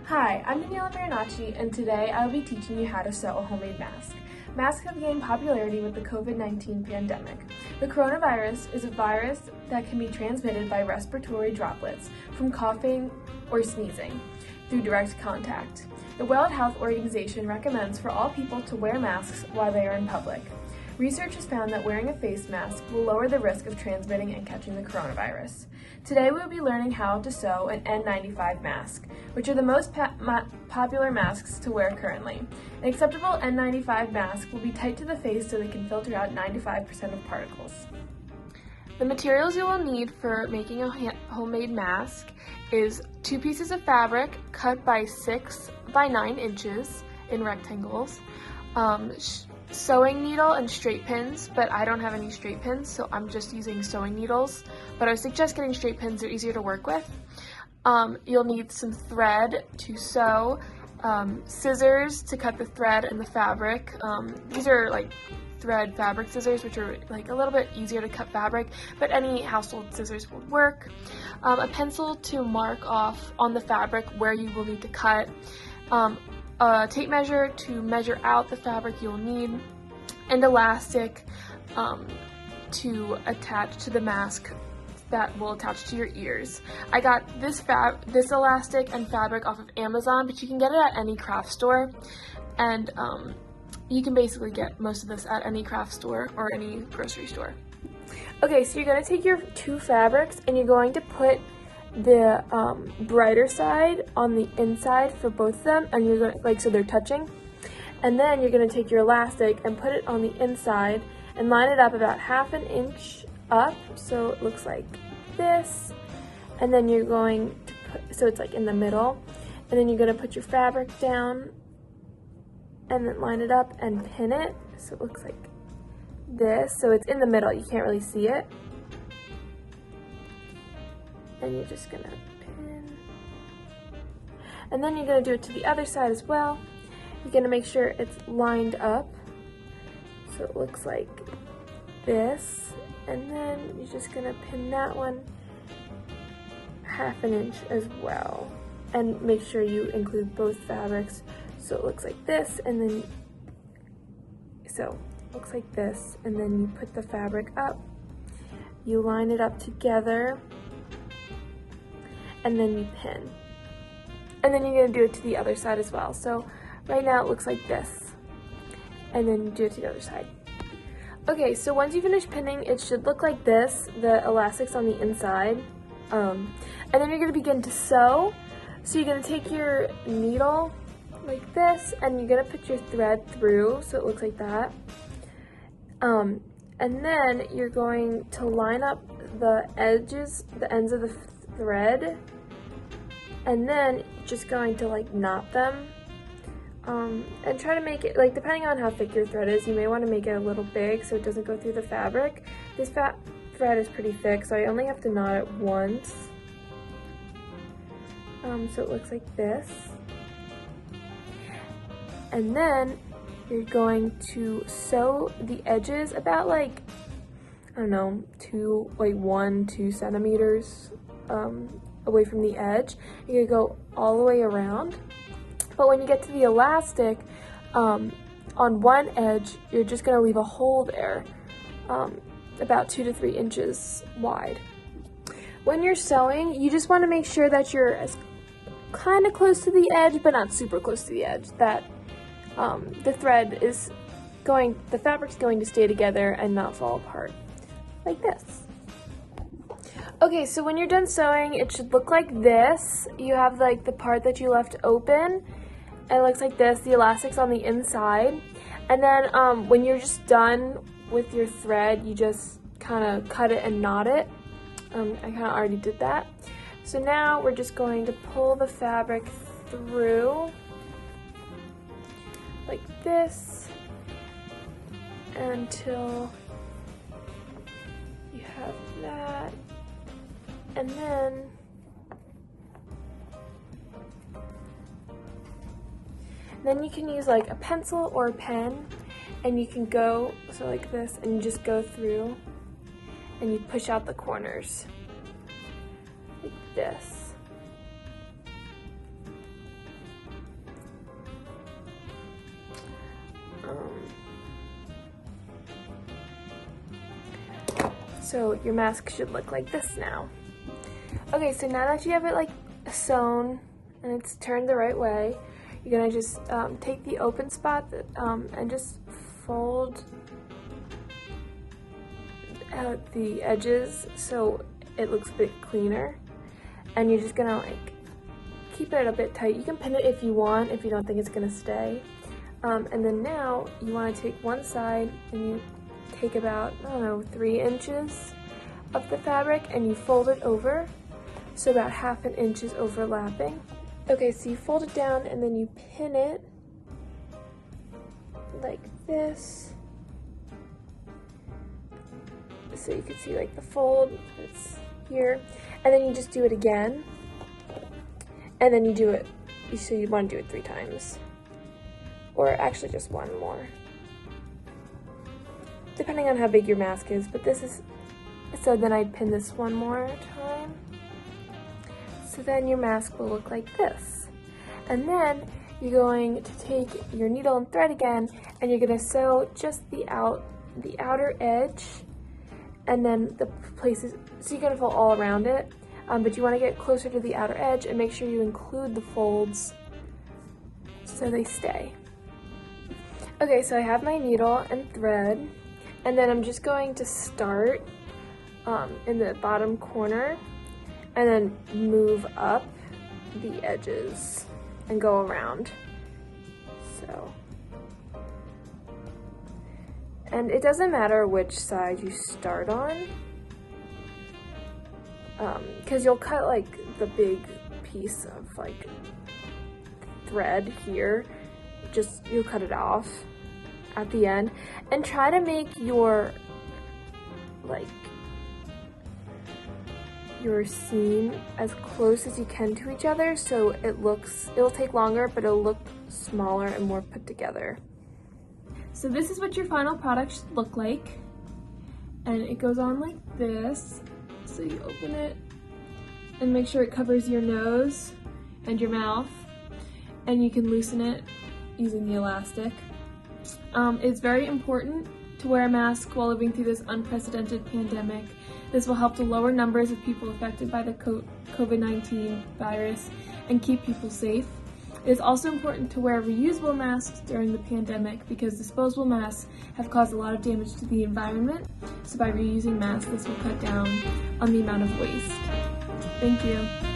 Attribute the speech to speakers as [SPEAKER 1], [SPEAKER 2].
[SPEAKER 1] Hi, I'm Daniela Marinacci, and today I will be teaching you how to sew a homemade mask. Masks have gained popularity with the COVID-19 pandemic. The coronavirus is a virus that can be transmitted by respiratory droplets from coughing or sneezing through direct contact. The World Health Organization recommends for all people to wear masks while they are in public. Research has found that wearing a face mask will lower the risk of transmitting and catching the coronavirus. Today we will be learning how to sew an N95 mask, which are the most popular masks to wear currently. An acceptable N95 mask will be tight to the face so they can filter out 95% of particles. The materials you will need for making a homemade mask is 2 pieces of fabric cut by 6 by 9 inches in rectangles, sewing needle and straight pins, but I don't have any straight pins, so I'm just using sewing needles, but I suggest getting straight pins, they're easier to work with. You'll need some thread to sew, scissors to cut the thread and the fabric. These are like thread fabric scissors, which are like a little bit easier to cut fabric, but any household scissors will work. A pencil to mark off on the fabric where you will need to cut. A tape measure to measure out the fabric you'll need, and elastic to attach to the mask that will attach to your ears. I got this elastic and fabric off of Amazon, but you can get it at any craft store, and you can basically get most of this at any craft store or any grocery store. Okay, so you're going to take your 2 fabrics and you're going to put the brighter side on the inside for both of them, and you're going so they're touching, and then you're going to take your elastic and put it on the inside and line it up about 1/2 inch up so it looks like this, and then you're going to put, so it's like in the middle, and then you're going to put your fabric down and then line it up and pin it so it looks like this, so it's in the middle, you can't really see it. And you're just gonna pin, and then you're gonna do it to the other side as well. You're gonna make sure it's lined up so it looks like this, and then you're just gonna pin that one 1/2 inch as well, and make sure you include both fabrics so it looks like this, and then so it looks like this, and then you put the fabric up, you line it up together, and then you pin. And then you're going to do it to the other side as well. So right now it looks like this. And then you do it to the other side. Okay, so once you finish pinning, it should look like this. The elastic's on the inside. And then you're going to begin to sew. So you're going to take your needle like this, and you're going to put your thread through so it looks like that. And then you're going to line up the edges, the ends of the thread, and then just going to like knot them, and try to make it, like, depending on how thick your thread is, you may want to make it a little big so it doesn't go through the fabric. This thread is pretty thick, so I only have to knot it once, so it looks like this. And then you're going to sew the edges about like, I don't know, 1-2 centimeters away from the edge. You're gonna go all the way around, but when you get to the elastic, on one edge, you're just gonna leave a hole there, about 2 to 3 inches wide. When you're sewing, you just want to make sure that you're as kind of close to the edge, but not super close to the edge, that the fabric's going to stay together and not fall apart, like this. Okay, so when you're done sewing, it should look like this. You have like the part that you left open, and it looks like this. The elastic's on the inside. And then when you're just done with your thread, you just kind of cut it and knot it. I kind of already did that. So now we're just going to pull the fabric through like this until you have that. And then you can use like a pencil or a pen, and you can go, so like this, and you just go through and you push out the corners like this. So your mask should look like this now. Okay, so now that you have it like sewn and it's turned the right way, you're gonna just take the open spot and just fold out the edges so it looks a bit cleaner. And you're just gonna like keep it a bit tight. You can pin it if you want, if you don't think it's gonna stay. And then now you wanna take one side and you take about, I don't know, 3 inches of the fabric and you fold it over, so about 1/2 inch is overlapping. Okay, so you fold it down and then you pin it like this. So you can see like the fold that's here. And then you just do it again. And then you do it, so you want to do it 3 times. Or actually just 1 more. Depending on how big your mask is, but this is, so then I'd pin this 1 more time. So then your mask will look like this. And then you're going to take your needle and thread again, and you're gonna sew just the outer edge, and then the places, so you're gonna fold all around it, but you wanna get closer to the outer edge and make sure you include the folds so they stay. Okay, so I have my needle and thread, and then I'm just going to start in the bottom corner and then move up the edges and go around. So, and it doesn't matter which side you start on, because you'll cut like the big piece of like thread here, just you'll cut it off at the end, and try to make your seam as close as you can to each other, so it'll take longer, but it'll look smaller and more put together. So this is what your final product should look like, and it goes on like this. So you open it and make sure it covers your nose and your mouth, and you can loosen it using the elastic. It's very important to wear a mask while living through this unprecedented pandemic. This will help to lower numbers of people affected by the COVID-19 virus and keep people safe. It is also important to wear reusable masks during the pandemic because disposable masks have caused a lot of damage to the environment. So by reusing masks, this will cut down on the amount of waste. Thank you.